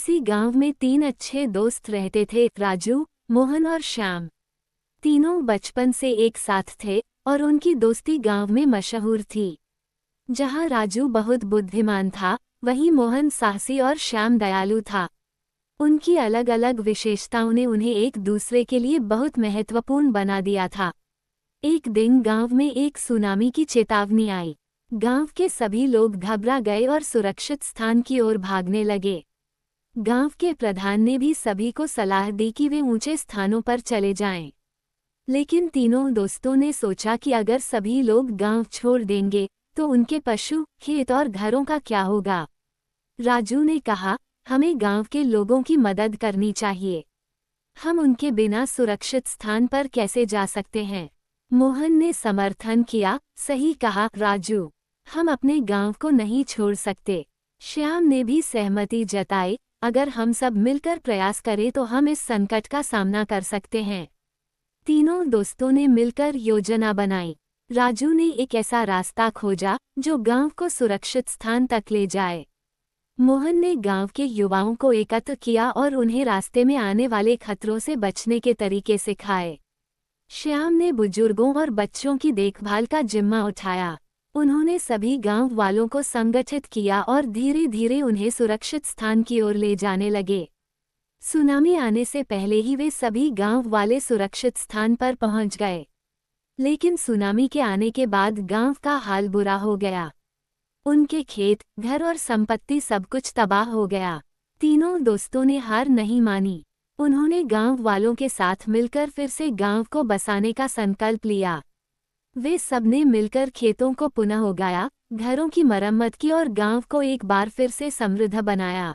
किसी गांव में 3 अच्छे दोस्त रहते थे, राजू, मोहन और श्याम। तीनों बचपन से एक साथ थे और उनकी दोस्ती गांव में मशहूर थी। जहां राजू बहुत बुद्धिमान था, वहीं मोहन साहसी और श्याम दयालु था। उनकी अलग अलग विशेषताओं ने उन्हें एक दूसरे के लिए बहुत महत्वपूर्ण बना दिया था। एक दिन गांव में एक सुनामी की चेतावनी आई। गांव के सभी लोग घबरा गए और सुरक्षित स्थान की ओर भागने लगे। गांव के प्रधान ने भी सभी को सलाह दी कि वे ऊंचे स्थानों पर चले जाएं। लेकिन तीनों दोस्तों ने सोचा कि अगर सभी लोग गांव छोड़ देंगे तो उनके पशु, खेत और घरों का क्या होगा। राजू ने कहा, हमें गांव के लोगों की मदद करनी चाहिए। हम उनके बिना सुरक्षित स्थान पर कैसे जा सकते हैं। मोहन ने समर्थन किया, सही कहा राजू, हम अपने गांव को नहीं छोड़ सकते। श्याम ने भी सहमति जताई, अगर हम सब मिलकर प्रयास करें तो हम इस संकट का सामना कर सकते हैं। तीनों दोस्तों ने मिलकर योजना बनाई। राजू ने एक ऐसा रास्ता खोजा जो गांव को सुरक्षित स्थान तक ले जाए। मोहन ने गांव के युवाओं को एकत्र किया और उन्हें रास्ते में आने वाले खतरों से बचने के तरीके सिखाए। श्याम ने बुजुर्गों और बच्चों की देखभाल का जिम्मा उठाया। उन्होंने सभी गांव वालों को संगठित किया और धीरे धीरे उन्हें सुरक्षित स्थान की ओर ले जाने लगे। सुनामी आने से पहले ही वे सभी गांव वाले सुरक्षित स्थान पर पहुंच गए। लेकिन सुनामी के आने के बाद गांव का हाल बुरा हो गया। उनके खेत, घर और संपत्ति सब कुछ तबाह हो गया। तीनों दोस्तों ने हार नहीं मानी। उन्होंने गांव वालों के साथ मिलकर फिर से गांव को बसाने का संकल्प लिया। वे सबने मिलकर खेतों को पुनः उगाया, घरों की मरम्मत की और गांव को एक बार फिर से समृद्ध बनाया।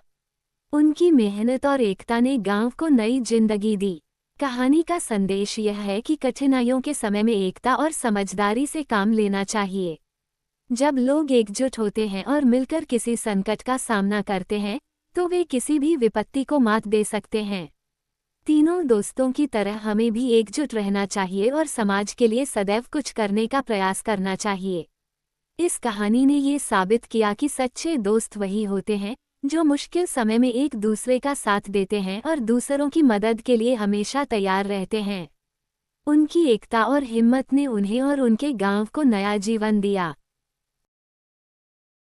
उनकी मेहनत और एकता ने गांव को नई जिंदगी दी। कहानी का संदेश यह है कि कठिनाइयों के समय में एकता और समझदारी से काम लेना चाहिए। जब लोग एकजुट होते हैं और मिलकर किसी संकट का सामना करते हैं, तो वे किसी भी विपत्ति को मात दे सकते हैं। तीनों दोस्तों की तरह हमें भी एकजुट रहना चाहिए और समाज के लिए सदैव कुछ करने का प्रयास करना चाहिए। इस कहानी ने ये साबित किया कि सच्चे दोस्त वही होते हैं जो मुश्किल समय में एक दूसरे का साथ देते हैं और दूसरों की मदद के लिए हमेशा तैयार रहते हैं। उनकी एकता और हिम्मत ने उन्हें और उनके गांव को नया जीवन दिया।